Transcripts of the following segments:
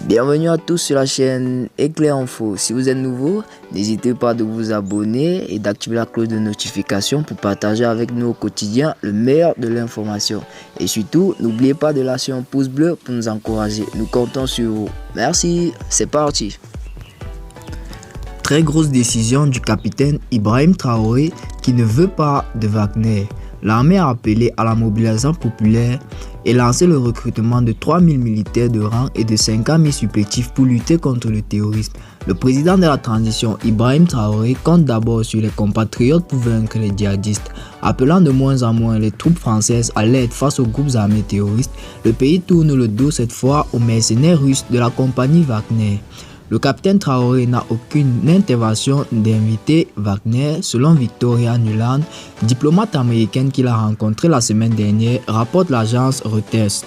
Bienvenue à tous sur la chaîne Éclair Info. Si vous êtes nouveau, n'hésitez pas de vous abonner et d'activer la cloche de notification pour partager avec nous au quotidien le meilleur de l'information. Et surtout, n'oubliez pas de lâcher un pouce bleu pour nous encourager. Nous comptons sur vous. Merci, c'est parti. Très grosse décision du capitaine Ibrahim Traoré qui ne veut pas de Wagner. L'armée a appelé à la mobilisation populaire et lancé le recrutement de 3000 militaires de rang et de 50 000 supplétifs pour lutter contre le terrorisme. Le président de la transition, Ibrahim Traoré, compte d'abord sur les compatriotes pour vaincre les djihadistes. Appelant de moins en moins les troupes françaises à l'aide face aux groupes armés terroristes, le pays tourne le dos cette fois aux mercenaires russes de la compagnie Wagner. Le capitaine Traoré n'a aucune intervention d'inviter Wagner, selon Victoria Nuland, diplomate américaine qu'il a rencontré la semaine dernière, rapporte l'agence Reuters.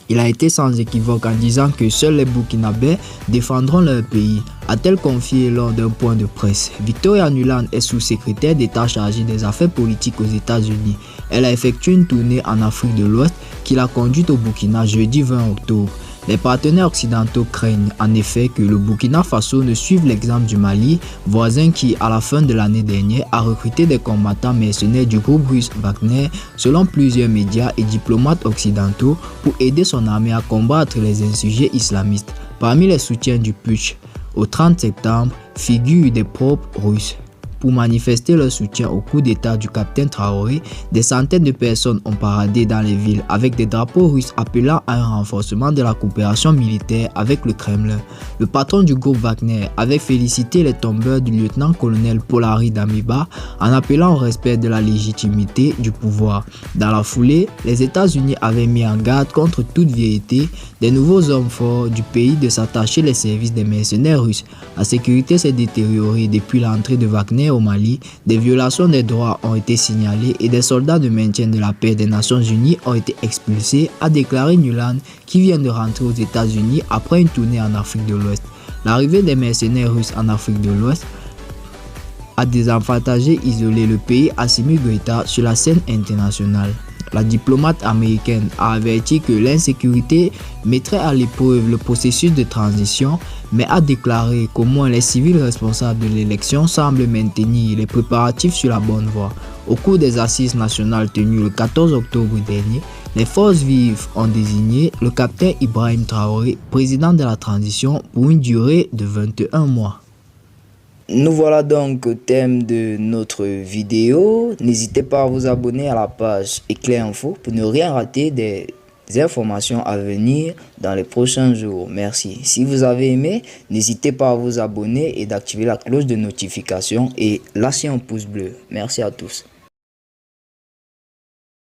Il a été sans équivoque en disant que seuls les Burkinabés défendront leur pays, a-t-elle confié lors d'un point de presse. Victoria Nuland est sous-secrétaire d'État chargée des affaires politiques aux États-Unis. Elle a effectué une tournée en Afrique de l'Ouest qui l'a conduite au Burkina jeudi 20 octobre. Les partenaires occidentaux craignent en effet que le Burkina Faso ne suive l'exemple du Mali, voisin qui, à la fin de l'année dernière, a recruté des combattants mercenaires du groupe russe Wagner, selon plusieurs médias et diplomates occidentaux, pour aider son armée à combattre les insurgés islamistes. Parmi les soutiens du putsch, au 30 septembre, figurent des propres Russes. Pour manifester leur soutien au coup d'état du capitaine Traoré, des centaines de personnes ont paradé dans les villes avec des drapeaux russes appelant à un renforcement de la coopération militaire avec le Kremlin. Le patron du groupe Wagner avait félicité les tombeurs du lieutenant-colonel Polari Damiba en appelant au respect de la légitimité du pouvoir. Dans la foulée, les États-Unis avaient mis en garde contre toute vérité des nouveaux hommes forts du pays de s'attacher les services des mercenaires russes. La sécurité s'est détériorée depuis l'entrée de Wagner au Mali, des violations des droits ont été signalées et des soldats de maintien de la paix des Nations Unies ont été expulsés, a déclaré Nuland qui vient de rentrer aux États-Unis après une tournée en Afrique de l'Ouest. L'arrivée des mercenaires russes en Afrique de l'Ouest a désavantagé isolé le pays Assimi Goïta sur la scène internationale. La diplomate américaine a averti que l'insécurité mettrait à l'épreuve le processus de transition, mais a déclaré qu'au moins les civils responsables de l'élection semblent maintenir les préparatifs sur la bonne voie. Au cours des assises nationales tenues le 14 octobre dernier, les forces vives ont désigné le capitaine Ibrahim Traoré, président de la transition, pour une durée de 21 mois. Nous voilà donc au thème de notre vidéo. N'hésitez pas à vous abonner à la page Éclair Info pour ne rien rater des informations à venir dans les prochains jours. Merci. Si vous avez aimé, n'hésitez pas à vous abonner et d'activer la cloche de notification et lâcher un pouce bleu. Merci à tous.